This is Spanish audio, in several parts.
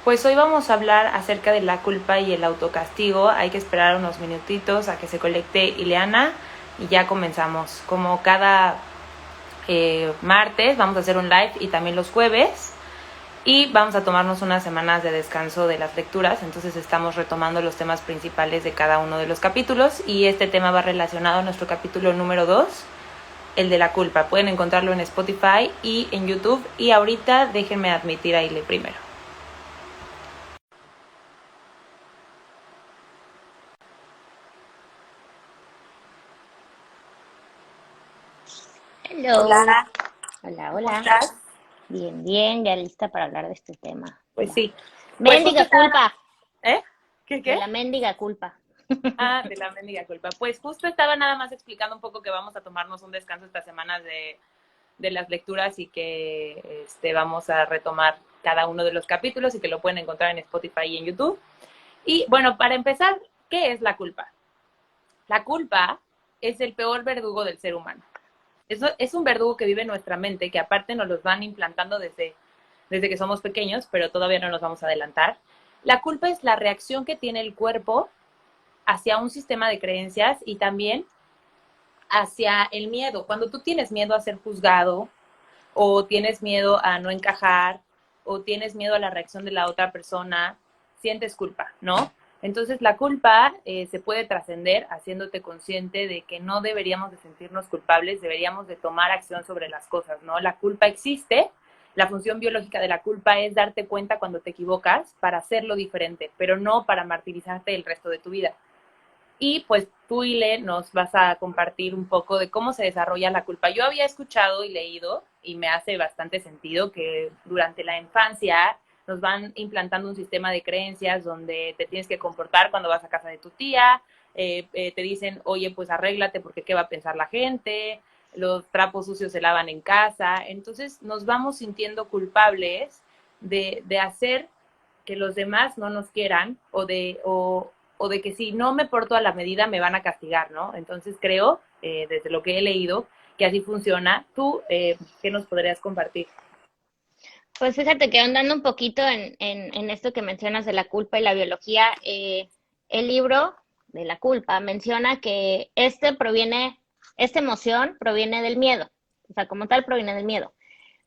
Pues hoy vamos a hablar acerca de la culpa y el autocastigo. Hay que esperar unos minutitos a que se conecte Ileana y ya comenzamos. Como cada martes vamos a hacer un live y también los jueves. Y vamos a tomarnos unas semanas de descanso de las lecturas, entonces estamos retomando los temas principales de cada uno de los capítulos y este tema va relacionado a nuestro capítulo número 2, el de la culpa. Pueden encontrarlo en Spotify y en YouTube y ahorita déjenme admitir a Ile primero. Hello. Hola, Hola, ¿cómo hola. estás? Bien, bien, ya lista para hablar de este tema. Pues sí. Pues justo Mendiga estaba... culpa, ¿Eh? ¿Qué de qué? la mendiga culpa. Ah, de la mendiga culpa. Pues justo estaba nada más explicando un poco que vamos a tomarnos un descanso estas semanas de las lecturas y que vamos a retomar cada uno de los capítulos y que lo pueden encontrar en Spotify y en YouTube. Y bueno, para empezar, ¿qué es la culpa? La culpa es el peor verdugo del ser humano. Eso es un verdugo que vive en nuestra mente, que aparte nos los van implantando desde que somos pequeños, pero todavía no nos vamos a adelantar. La culpa es la reacción que tiene el cuerpo hacia un sistema de creencias y también hacia el miedo. Cuando tú tienes miedo a ser juzgado o tienes miedo a no encajar o tienes miedo a la reacción de la otra persona, sientes culpa, ¿no? Entonces la culpa se puede trascender haciéndote consciente de que no deberíamos de sentirnos culpables, deberíamos de tomar acción sobre las cosas, ¿no? La culpa existe, la función biológica de la culpa es darte cuenta cuando te equivocas para hacerlo diferente, pero no para martirizarte el resto de tu vida. Y pues tú, Ile, nos vas a compartir un poco de cómo se desarrolla la culpa. Yo había escuchado y leído, y me hace bastante sentido, que durante la infancia nos van implantando un sistema de creencias donde te tienes que comportar cuando vas a casa de tu tía, te dicen, oye, pues arréglate porque qué va a pensar la gente, los trapos sucios se lavan en casa. Entonces nos vamos sintiendo culpables de hacer que los demás no nos quieran o de que si no me porto a la medida me van a castigar, ¿no? Entonces creo, desde lo que he leído, que así funciona. ¿Tú qué nos podrías compartir? Pues fíjate que andando un poquito en esto que mencionas de la culpa y la biología, el libro de la culpa menciona que esta emoción proviene del miedo, o sea, como tal proviene del miedo.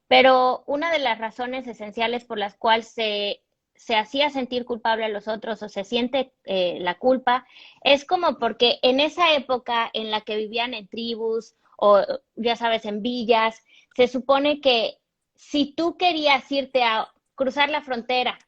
Pero una de las razones esenciales por las cuales se hacía sentir culpable a los otros o se siente la culpa es como porque en esa época en la que vivían en tribus o ya sabes, en villas, se supone que si tú querías irte a cruzar la frontera,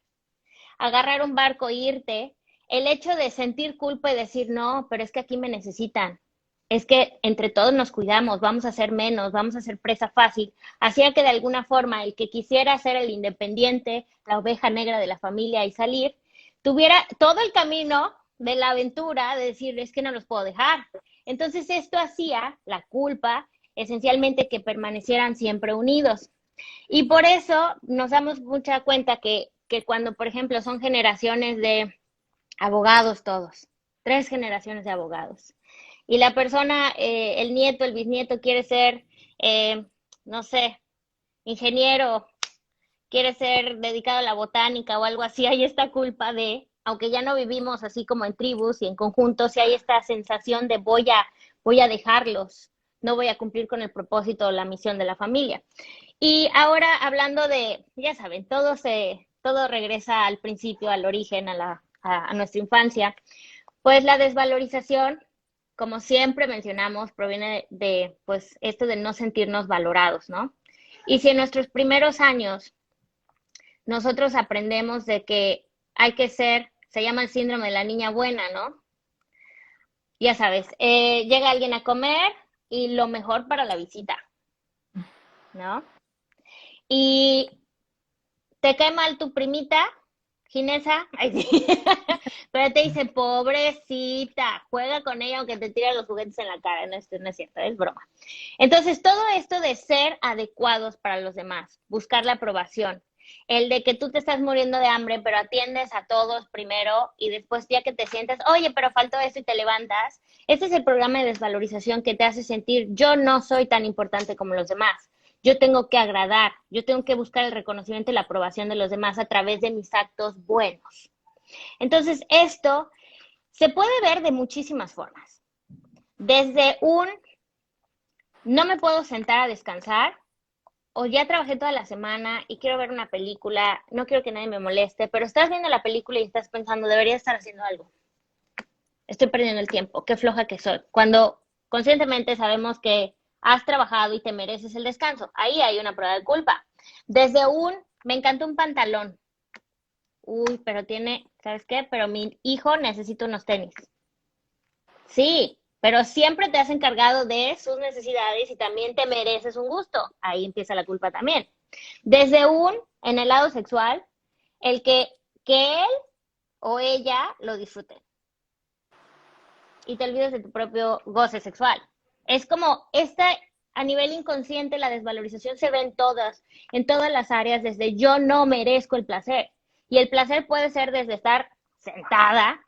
agarrar un barco e irte, el hecho de sentir culpa y decir, no, pero es que aquí me necesitan, es que entre todos nos cuidamos, vamos a ser menos, vamos a ser presa fácil, hacía que de alguna forma el que quisiera ser el independiente, la oveja negra de la familia y salir, tuviera todo el camino de la aventura de decir, es que no los puedo dejar. Entonces esto hacía la culpa esencialmente que permanecieran siempre unidos. Y por eso nos damos mucha cuenta que cuando, por ejemplo, son generaciones de abogados todos, 3 generaciones de abogados, y la persona, el nieto, el bisnieto quiere ser, eh, no sé, ingeniero, quiere ser dedicado a la botánica o algo así, hay esta culpa de, aunque ya no vivimos así como en tribus y en conjuntos, si hay esta sensación de voy a dejarlos, no voy a cumplir con el propósito o la misión de la familia. Y ahora hablando de, ya saben, todo regresa al principio, al origen, a nuestra infancia. Pues la desvalorización, como siempre mencionamos, proviene de, pues, esto de no sentirnos valorados, ¿no? Y si en nuestros primeros años nosotros aprendemos de que hay que ser, se llama el síndrome de la niña buena, ¿no? Ya sabes, llega alguien a comer y lo mejor para la visita, ¿no? Y te cae mal tu primita, Ginesa, ay, sí. Pero te dice, pobrecita, juega con ella aunque te tire los juguetes en la cara. No, esto no es cierto, es broma. Entonces, todo esto de ser adecuados para los demás, buscar la aprobación, el de que tú te estás muriendo de hambre, pero atiendes a todos primero y después ya que te sientes, oye, pero faltó esto y te levantas, este es el programa de desvalorización que te hace sentir, yo no soy tan importante como los demás. yo tengo que agradar, yo tengo que buscar el reconocimiento y la aprobación de los demás a través de mis actos buenos. Entonces, esto se puede ver de muchísimas formas. Desde un no me puedo sentar a descansar, o ya trabajé toda la semana y quiero ver una película, no quiero que nadie me moleste, pero estás viendo la película y estás pensando, debería estar haciendo algo. Estoy perdiendo el tiempo, qué floja que soy. Cuando conscientemente sabemos que has trabajado y te mereces el descanso, ahí hay una prueba de culpa. Desde me encantó un pantalón. Uy, pero ¿sabes qué? Pero mi hijo necesita unos tenis. Sí, pero siempre te has encargado de sus necesidades y también te mereces un gusto. Ahí empieza la culpa también. Desde en el lado sexual, el que él o ella lo disfrute. Y te olvides de tu propio goce sexual. Es como a nivel inconsciente, la desvalorización se ve en todas las áreas, desde yo no merezco el placer. Y el placer puede ser desde estar sentada,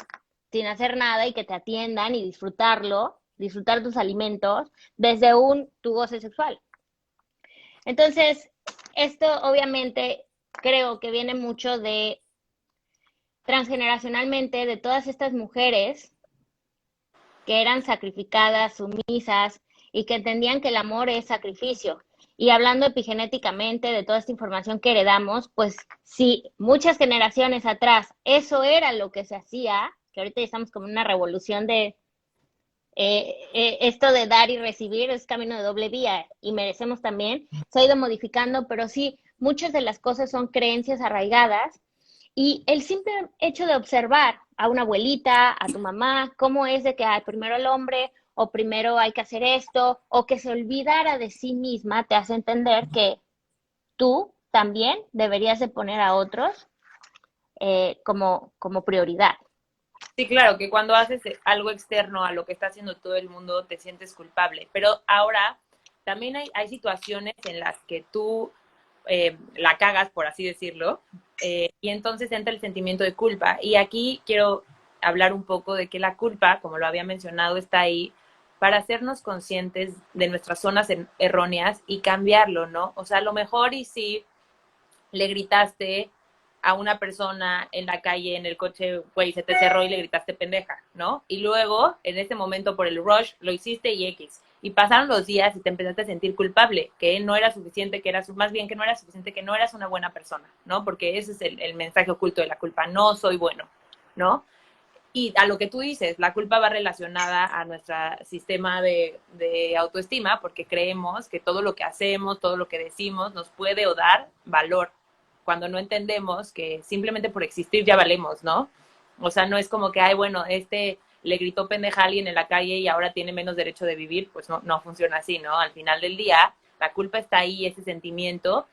sin hacer nada y que te atiendan y disfrutarlo, disfrutar tus alimentos, desde tu goce sexual. Entonces, esto obviamente creo que viene mucho de transgeneracionalmente de todas estas mujeres que eran sacrificadas, sumisas y que entendían que el amor es sacrificio. Y hablando epigenéticamente de toda esta información que heredamos, pues si muchas generaciones atrás eso era lo que se hacía, que ahorita ya estamos como en una revolución de esto de dar y recibir es camino de doble vía y merecemos también, se ha ido modificando, pero sí, muchas de las cosas son creencias arraigadas y el simple hecho de observar a una abuelita, a tu mamá, cómo es de que primero el hombre o primero hay que hacer esto o que se olvidara de sí misma, te hace entender que tú también deberías de poner a otros como prioridad. Sí, claro, que cuando haces algo externo a lo que está haciendo todo el mundo, te sientes culpable. Pero ahora también hay situaciones en las que tú la cagas, por así decirlo, y entonces entra el sentimiento de culpa. Y aquí quiero hablar un poco de que la culpa, como lo había mencionado, está ahí para hacernos conscientes de nuestras zonas erróneas y cambiarlo, ¿no? O sea, a lo mejor y si le gritaste a una persona en la calle, en el coche, güey, se te cerró y le gritaste pendeja, ¿no? Y luego, en ese momento, por el rush, lo hiciste y X. Y pasaron los días y te empezaste a sentir culpable, que no era suficiente, más bien que no era suficiente, que no eras una buena persona, ¿no? Porque ese es el mensaje oculto de la culpa, no soy bueno, ¿no? Y a lo que tú dices, la culpa va relacionada a nuestro sistema de autoestima, porque creemos que todo lo que hacemos, todo lo que decimos, nos puede o dar valor, cuando no entendemos que simplemente por existir ya valemos, ¿no? O sea, no es como que, ay, bueno, le gritó pendeja a alguien en la calle y ahora tiene menos derecho de vivir, pues no funciona así, ¿no? Al final del día, la culpa está ahí, ese sentimiento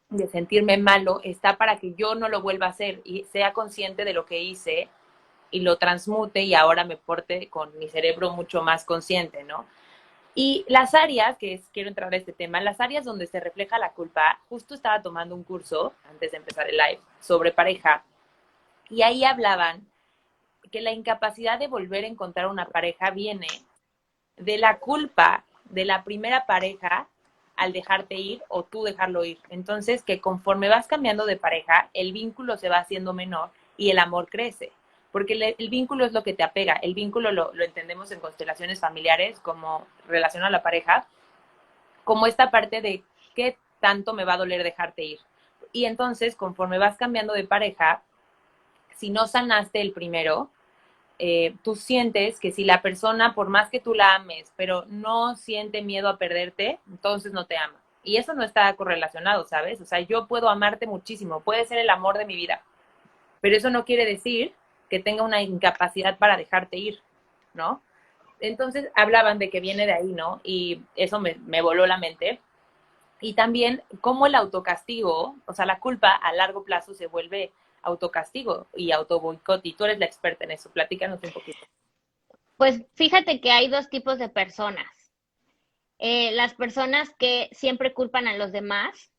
de sentirme malo está para que yo no lo vuelva a hacer y sea consciente de lo que hice y lo transmute y ahora me porte con mi cerebro mucho más consciente, ¿no? Y las áreas, quiero entrar a este tema, las áreas donde se refleja la culpa, justo estaba tomando un curso, antes de empezar el live, sobre pareja, y ahí hablaban que la incapacidad de volver a encontrar una pareja viene de la culpa de la primera pareja al dejarte ir o tú dejarlo ir. Entonces, que conforme vas cambiando de pareja, el vínculo se va haciendo menor y el amor crece. Porque el vínculo es lo que te apega. El vínculo lo entendemos en constelaciones familiares como relación a la pareja, como esta parte de qué tanto me va a doler dejarte ir. Y entonces, conforme vas cambiando de pareja, si no sanaste el primero, tú sientes que si la persona, por más que tú la ames, pero no siente miedo a perderte, entonces no te ama. Y eso no está correlacionado, ¿sabes? O sea, yo puedo amarte muchísimo, puede ser el amor de mi vida, pero eso no quiere decir que tenga una incapacidad para dejarte ir, ¿no? Entonces hablaban de que viene de ahí, ¿no? Y eso me voló la mente. Y también cómo el autocastigo, o sea, la culpa a largo plazo se vuelve autocastigo y autoboicot. Y tú eres la experta en eso. Platícanos un poquito. Pues fíjate que hay dos tipos de personas. Las personas que siempre culpan a los demás,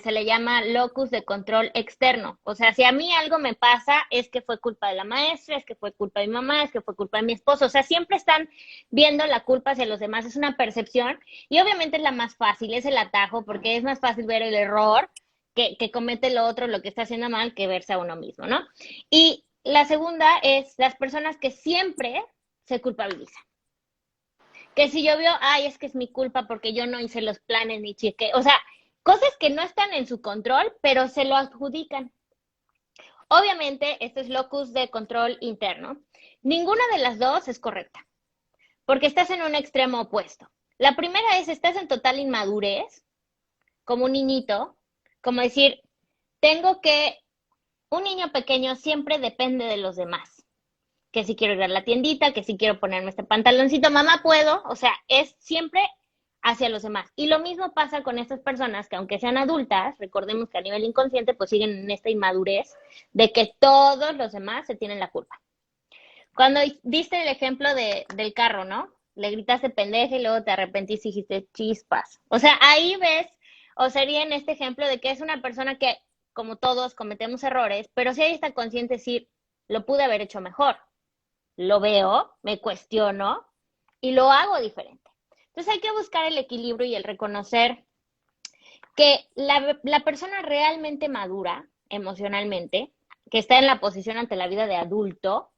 se le llama locus de control externo. O sea, si a mí algo me pasa, es que fue culpa de la maestra, es que fue culpa de mi mamá, es que fue culpa de mi esposo. O sea, siempre están viendo la culpa hacia los demás. Es una percepción y obviamente es la más fácil, es el atajo, porque es más fácil ver el error que comete el otro, lo que está haciendo mal, que verse a uno mismo, ¿no? Y la segunda es las personas que siempre se culpabilizan. Que si llovió, ay, es que es mi culpa porque yo no hice los planes ni chequé. O sea, cosas que no están en su control, pero se lo adjudican. Obviamente, esto es locus de control interno. Ninguna de las dos es correcta, porque estás en un extremo opuesto. La primera es, estás en total inmadurez, como un niñito, como decir, un niño pequeño siempre depende de los demás. Que si quiero ir a la tiendita, que si quiero ponerme este pantaloncito, mamá, puedo. O sea, es siempre hacia los demás. Y lo mismo pasa con estas personas que aunque sean adultas, recordemos que a nivel inconsciente, pues siguen en esta inmadurez de que todos los demás se tienen la culpa. Cuando diste el ejemplo del carro, ¿no? Le gritaste pendeja y luego te arrepentiste y dijiste chispas. O sea, ahí ves, o sería en este ejemplo de que es una persona que, como todos, cometemos errores, pero si hay esta consciente decir, lo pude haber hecho mejor. Lo veo, me cuestiono y lo hago diferente. Entonces hay que buscar el equilibrio y el reconocer que la persona realmente madura emocionalmente, que está en la posición ante la vida de adulto,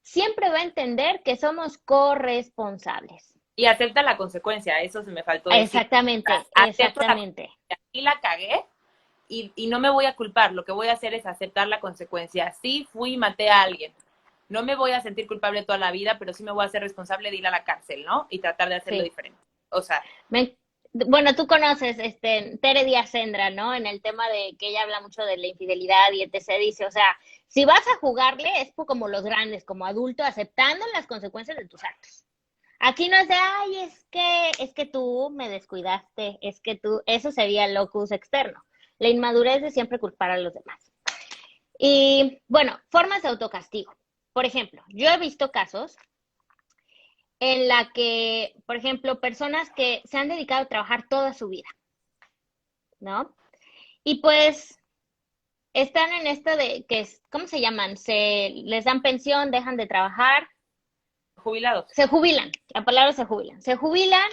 siempre va a entender que somos corresponsables. Y acepta la consecuencia, eso se me faltó decir. Exactamente, exactamente. Y la cagué y no me voy a culpar, lo que voy a hacer es aceptar la consecuencia. Sí, fui y maté a alguien. No me voy a sentir culpable toda la vida, pero sí me voy a hacer responsable de ir a la cárcel, ¿no? Y tratar de hacerlo diferente. O sea. Bueno, tú conoces Tere Díaz Sendra, ¿no? En el tema de que ella habla mucho de la infidelidad y etc. Dice, o sea, si vas a jugarle es como los grandes, como adulto, aceptando las consecuencias de tus actos. Aquí no es de, ay, es que tú me descuidaste, es que tú, eso sería el locus externo. La inmadurez de siempre culpar a los demás. Y bueno, formas de autocastigo. Por ejemplo, yo he visto casos en la que, por ejemplo, personas que se han dedicado a trabajar toda su vida, ¿no? Y pues están en esto de que, ¿cómo se llaman? Les dan pensión, dejan de trabajar. Jubilados. Se jubilan, la palabra se jubilan. Se jubilan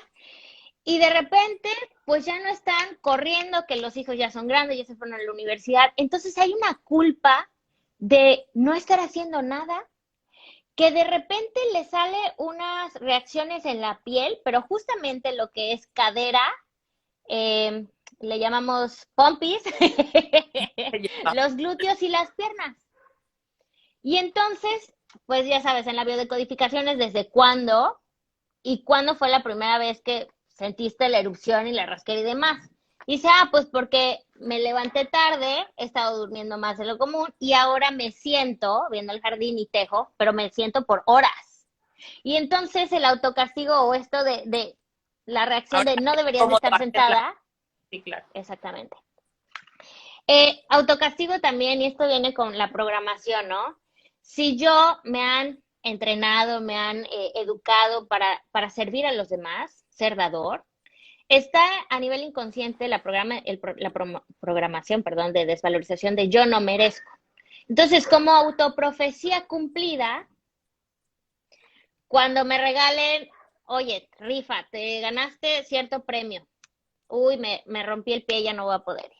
y de repente, pues ya no están corriendo, que los hijos ya son grandes, ya se fueron a la universidad. Entonces hay una culpa de no estar haciendo nada, que de repente le sale unas reacciones en la piel, pero justamente lo que es cadera, le llamamos pompis, los glúteos y las piernas. Y entonces, pues ya sabes, en la biodecodificación es desde cuándo y cuándo fue la primera vez que sentiste la erupción y la rasquera y demás. Y dice, pues porque me levanté tarde, he estado durmiendo más de lo común y ahora me siento viendo el jardín y tejo, pero me siento por horas. Y entonces el autocastigo o esto de la reacción ahora de no deberías de estar sentada. Sí, claro. Exactamente. Autocastigo también, y esto viene con la programación, ¿no? Si yo me han entrenado, me han educado para servir a los demás, ser dador, está a nivel inconsciente la programación, de desvalorización de yo no merezco. Entonces, como autoprofecía cumplida, cuando me regalen, oye, rifa, te ganaste cierto premio. Uy, me rompí el pie, ya no voy a poder ir.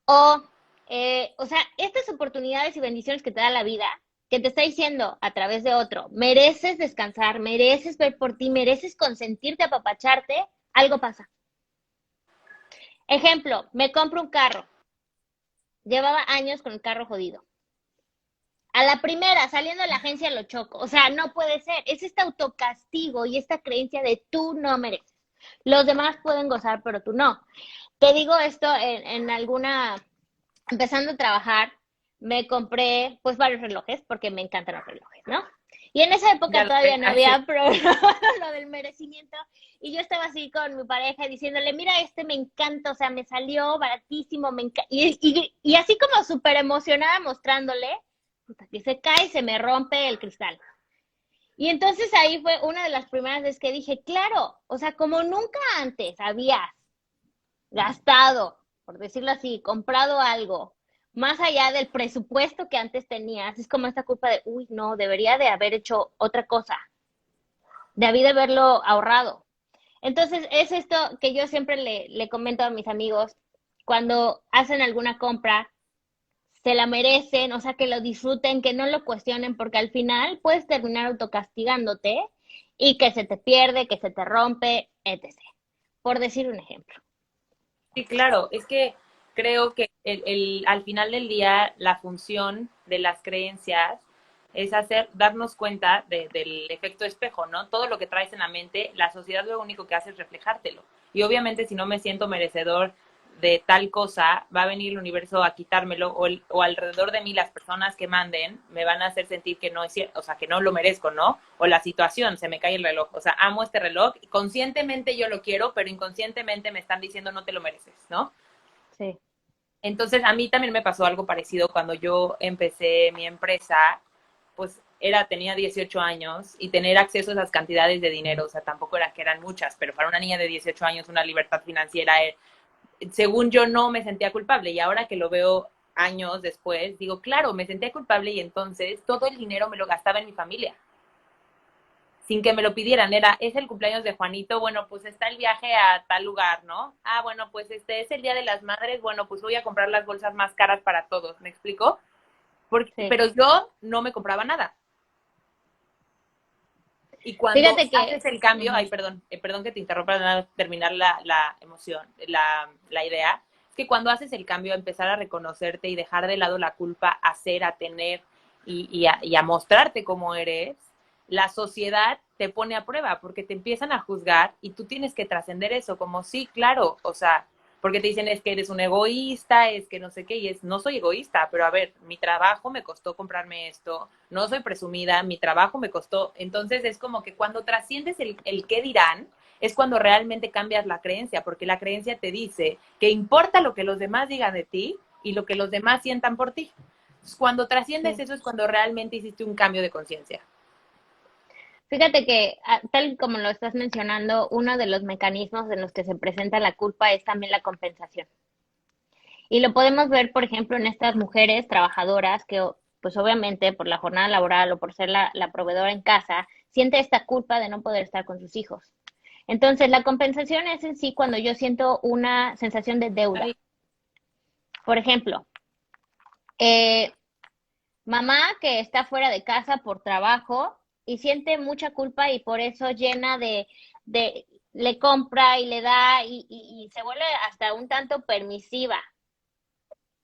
O sea, estas oportunidades y bendiciones que te da la vida, que te está diciendo a través de otro, mereces descansar, mereces ver por ti, mereces consentirte, apapacharte, algo pasa. Ejemplo, me compro un carro. Llevaba años con el carro jodido. A la primera, saliendo de la agencia, lo choco. O sea, no puede ser. Es este autocastigo y esta creencia de tú no mereces. Los demás pueden gozar, pero tú no. Te digo esto en alguna... Empezando a trabajar, me compré pues varios relojes porque me encantan los relojes, ¿no? Y en esa época todavía no había programa lo del merecimiento y yo estaba así con mi pareja diciéndole, mira, me encanta, o sea, me salió baratísimo, me encanta. Y así como súper emocionada mostrándole, que se cae y se me rompe el cristal. Y entonces ahí fue una de las primeras veces que dije, claro, o sea, como nunca antes habías gastado, por decirlo así, comprado algo, más allá del presupuesto que antes tenías, es como esta culpa de, uy, no, debería de haber hecho otra cosa, debí de haberlo ahorrado. Entonces, es esto que yo siempre le comento a mis amigos, cuando hacen alguna compra, se la merecen, o sea, que lo disfruten, que no lo cuestionen, porque al final puedes terminar autocastigándote y que se te pierde, que se te rompe, etc. Por decir un ejemplo. Sí, claro, es que creo que al final del día la función de las creencias es darnos cuenta del efecto espejo, ¿no? Todo lo que traes en la mente, la sociedad lo único que hace es reflejártelo. Y obviamente si no me siento merecedor de tal cosa, va a venir el universo a quitármelo o alrededor de mí las personas que manden me van a hacer sentir que no es cierto, o sea, que no lo merezco, ¿no? O la situación, se me cae el reloj, o sea, amo este reloj, conscientemente yo lo quiero, pero inconscientemente me están diciendo no te lo mereces, ¿no? Sí. Entonces a mí también me pasó algo parecido cuando yo empecé mi empresa, pues tenía 18 años y tener acceso a esas cantidades de dinero, o sea, tampoco era que eran muchas, pero para una niña de 18 años una libertad financiera según yo no me sentía culpable y ahora que lo veo años después, digo, claro, me sentía culpable y entonces todo el dinero me lo gastaba en mi familia, sin que me lo pidieran. Es el cumpleaños de Juanito, bueno, pues está el viaje a tal lugar, ¿no? Ah, bueno, pues es el Día de las Madres, bueno, pues voy a comprar las bolsas más caras para todos, ¿me explico? Sí. Pero yo no me compraba nada. Y cuando Fíjate que, haces el cambio, uh-huh. ay, perdón que te interrumpa para terminar la emoción, la idea, es que cuando haces el cambio, empezar a reconocerte y dejar de lado la culpa, a ser, a tener y a mostrarte cómo eres, la sociedad te pone a prueba porque te empiezan a juzgar y tú tienes que trascender eso, como sí, claro, o sea, porque te dicen es que eres un egoísta, es que no sé qué, y no soy egoísta, pero a ver, mi trabajo me costó comprarme esto, no soy presumida, mi trabajo me costó, entonces es como que cuando trasciendes el qué dirán, es cuando realmente cambias la creencia, porque la creencia te dice que importa lo que los demás digan de ti y lo que los demás sientan por ti. Entonces, cuando trasciendes Sí. eso es cuando realmente hiciste un cambio de conciencia. Fíjate que, tal como lo estás mencionando, uno de los mecanismos en los que se presenta la culpa es también la compensación. Y lo podemos ver, por ejemplo, en estas mujeres trabajadoras que, pues obviamente, por la jornada laboral o por ser la proveedora en casa, siente esta culpa de no poder estar con sus hijos. Entonces, la compensación es en sí cuando yo siento una sensación de deuda. Por ejemplo, eh, mamá que está fuera de casa por trabajo y siente mucha culpa y por eso llena de le compra y le da y se vuelve hasta un tanto permisiva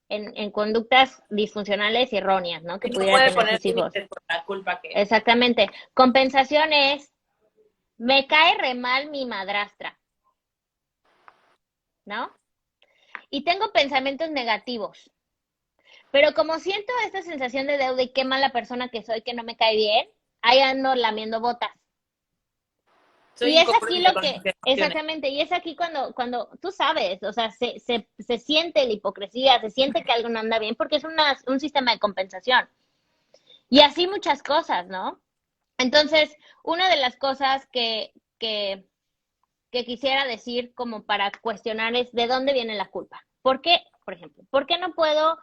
en conductas disfuncionales y erróneas, ¿no? Que Y no pudiera puede tener poner sus hijos. límites por la culpa que... Exactamente. Compensación es, me cae re mal mi madrastra, ¿no? Y tengo pensamientos negativos. Pero como siento esta sensación de deuda y qué mala persona que soy, que no me cae bien, ahí ando lamiendo botas. Soy Y es aquí incongruente lo con que, mis emociones. exactamente, y es aquí cuando tú sabes, o sea, se siente la hipocresía, se siente que algo no anda bien, porque es un sistema de compensación. Y así muchas cosas, ¿no? Entonces, una de las cosas que quisiera decir como para cuestionar es de dónde viene la culpa. ¿Por qué, por ejemplo, por qué no puedo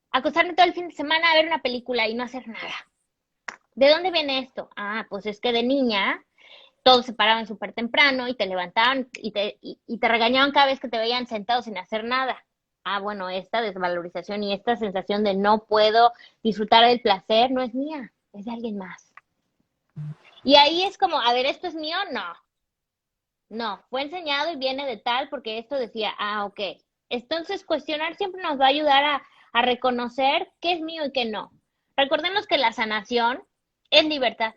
acostarme todo el fin de semana a ver una película y no hacer nada? ¿De dónde viene esto? Ah, pues es que de niña todos se paraban súper temprano y te levantaban y te regañaban cada vez que te veían sentado sin hacer nada. Ah, bueno, esta desvalorización y esta sensación de no puedo disfrutar del placer no es mía, es de alguien más. Y ahí es como, a ver, ¿esto es mío? No, no, fue enseñado y viene de tal porque esto decía, ah, ok. Entonces, cuestionar siempre nos va a ayudar a reconocer qué es mío y qué no. Recordemos que la sanación es libertad.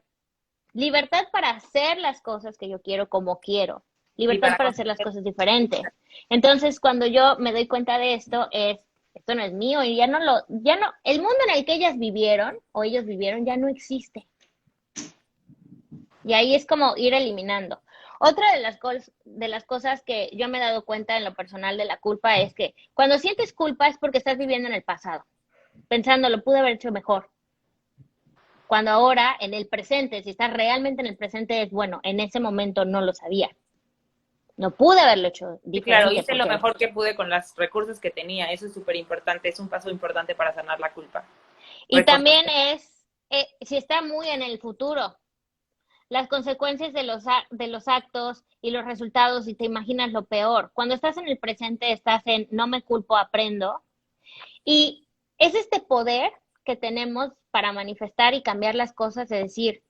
Libertad para hacer las cosas que yo quiero como quiero. Y Libertad para para hacer las cosas diferentes. Entonces, cuando yo me doy cuenta de esto, esto no es mío y ya no, el mundo en el que ellas vivieron o ellos vivieron ya no existe. Y ahí es como ir eliminando. Otra de las cosas que yo me he dado cuenta en lo personal de la culpa es que cuando sientes culpa es porque estás viviendo en el pasado, pensando, lo pude haber hecho mejor. Cuando ahora, en el presente, si estás realmente en el presente, es bueno, en ese momento no lo sabía. No pude haberlo hecho Sí, claro, diferente hice lo porque mejor que pude con los recursos que tenía. Eso es súper importante, es un paso importante para sanar la culpa. y también Reconocer. es, si está muy en el futuro, las consecuencias de los actos y los resultados, y te imaginas lo peor. Cuando estás en el presente, estás en no me culpo, aprendo. Y es este poder que tenemos para manifestar y cambiar las cosas, de decir,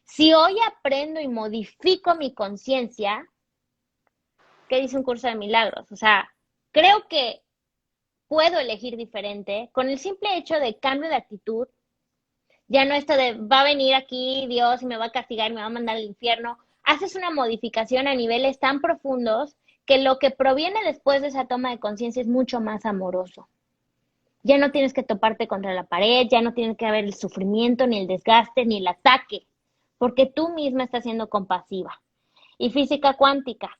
si hoy aprendo y modifico mi conciencia, ¿qué dice un curso de milagros? O sea, creo que puedo elegir diferente con el simple hecho de cambio de actitud. Ya no esto de va a venir aquí Dios y me va a castigar y me va a mandar al infierno. Haces una modificación a niveles tan profundos que lo que proviene después de esa toma de conciencia es mucho más amoroso. Ya no tienes que toparte contra la pared, ya no tiene que haber el sufrimiento, ni el desgaste, ni el ataque, porque tú misma estás siendo compasiva. Y física cuántica,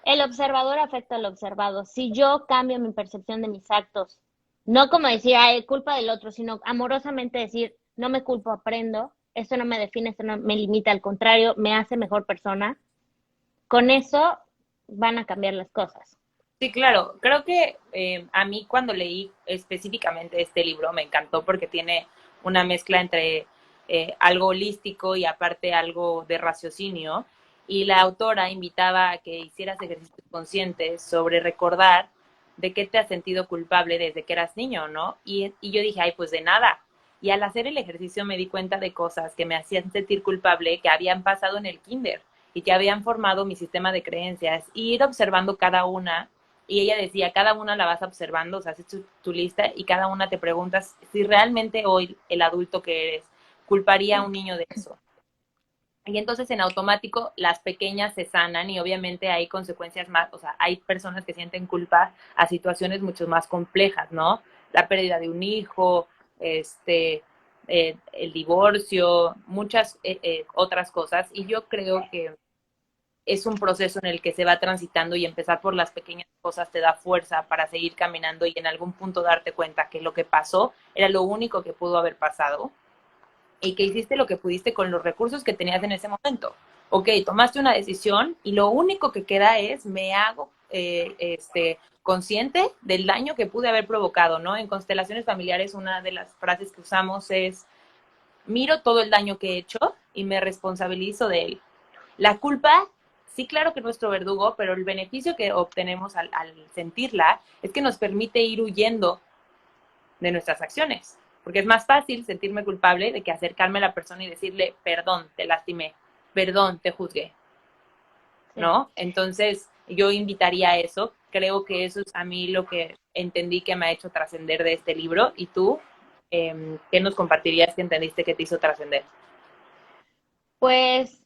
el observador afecta al observado. Si yo cambio mi percepción de mis actos, no como decir, ay, culpa del otro, sino amorosamente decir, no me culpo, aprendo, esto no me define, esto no me limita, al contrario, me hace mejor persona, con eso van a cambiar las cosas. Sí, claro. Creo que a mí cuando leí específicamente este libro me encantó porque tiene una mezcla entre algo holístico y aparte algo de raciocinio. Y la autora invitaba a que hicieras ejercicios conscientes sobre recordar de qué te has sentido culpable desde que eras niño, ¿no? Y yo dije, ay, pues de nada. Y al hacer el ejercicio me di cuenta de cosas que me hacían sentir culpable que habían pasado en el kinder y que habían formado mi sistema de creencias. Y ir observando cada una y ella decía, cada una la vas observando, o sea, haces tu lista y cada una te preguntas si realmente hoy el adulto que eres culparía a un niño de eso. Y entonces en automático las pequeñas se sanan y obviamente hay consecuencias más, o sea, hay personas que sienten culpa a situaciones mucho más complejas, ¿no? La pérdida de un hijo, el divorcio, muchas otras cosas. Y yo creo que es un proceso en el que se va transitando y empezar por las pequeñas cosas te da fuerza para seguir caminando y en algún punto darte cuenta que lo que pasó era lo único que pudo haber pasado y que hiciste lo que pudiste con los recursos que tenías en ese momento. Ok, tomaste una decisión y lo único que queda es me hago consciente del daño que pude haber provocado, ¿no? En constelaciones familiares una de las frases que usamos es miro todo el daño que he hecho y me responsabilizo de él. La culpa, sí, claro que es nuestro verdugo, pero el beneficio que obtenemos al sentirla es que nos permite ir huyendo de nuestras acciones. Porque es más fácil sentirme culpable de que acercarme a la persona y decirle, perdón, te lastimé, perdón, te juzgué, Sí. ¿no? Entonces, yo invitaría a eso. Creo que eso es a mí lo que entendí que me ha hecho trascender de este libro. ¿Y tú, qué nos compartirías que entendiste que te hizo trascender? Pues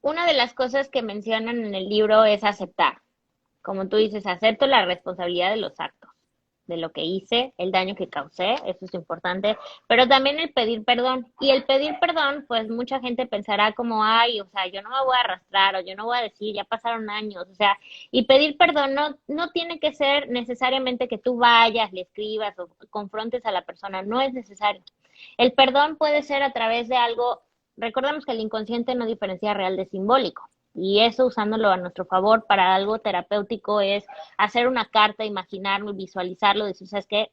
una de las cosas que mencionan en el libro es aceptar. Como tú dices, acepto la responsabilidad de los actos, de lo que hice, el daño que causé, eso es importante, pero también el pedir perdón. Y el pedir perdón, pues mucha gente pensará como, ay, o sea, yo no me voy a arrastrar o yo no voy a decir, ya pasaron años, o sea, y pedir perdón no tiene que ser necesariamente que tú vayas, le escribas o confrontes a la persona, no es necesario. El perdón puede ser a través de algo, recordemos que el inconsciente no diferencia real de simbólico. Y eso usándolo a nuestro favor para algo terapéutico es hacer una carta, imaginarlo, visualizarlo, decir, ¿sabes qué?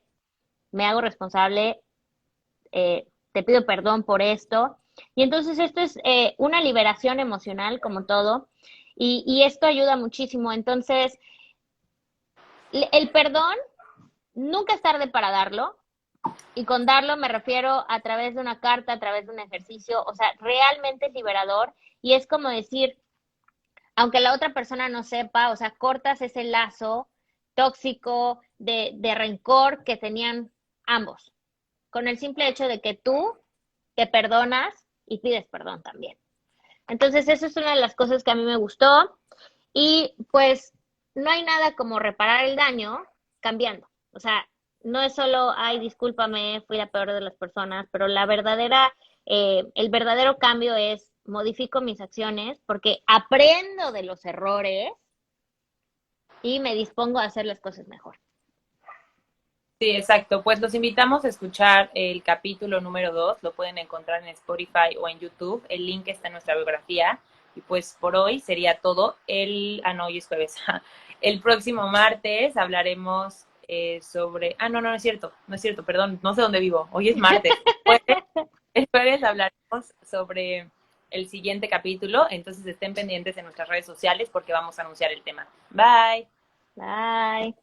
Me hago responsable, te pido perdón por esto. Y entonces esto es una liberación emocional como todo y esto ayuda muchísimo. Entonces, el perdón nunca es tarde para darlo. Y con darlo me refiero a través de una carta, a través de un ejercicio, o sea, realmente es liberador y es como decir, aunque la otra persona no sepa, o sea, cortas ese lazo tóxico de rencor que tenían ambos, con el simple hecho de que tú te perdonas y pides perdón también. Entonces, eso es una de las cosas que a mí me gustó y pues no hay nada como reparar el daño cambiando. O sea, no es solo, ay, discúlpame, fui la peor de las personas, pero el verdadero cambio es modifico mis acciones porque aprendo de los errores y me dispongo a hacer las cosas mejor. Sí, exacto. Pues los invitamos a escuchar el capítulo número 2. Lo pueden encontrar en Spotify o en YouTube. El link está en nuestra biografía. Y pues por hoy sería todo. No, hoy es jueves. El próximo martes hablaremos sobre... no, no, no es cierto, no es cierto, perdón, no sé dónde vivo. Hoy es martes. El jueves hablaremos sobre el siguiente capítulo, entonces estén pendientes en nuestras redes sociales porque vamos a anunciar el tema. Bye. Bye.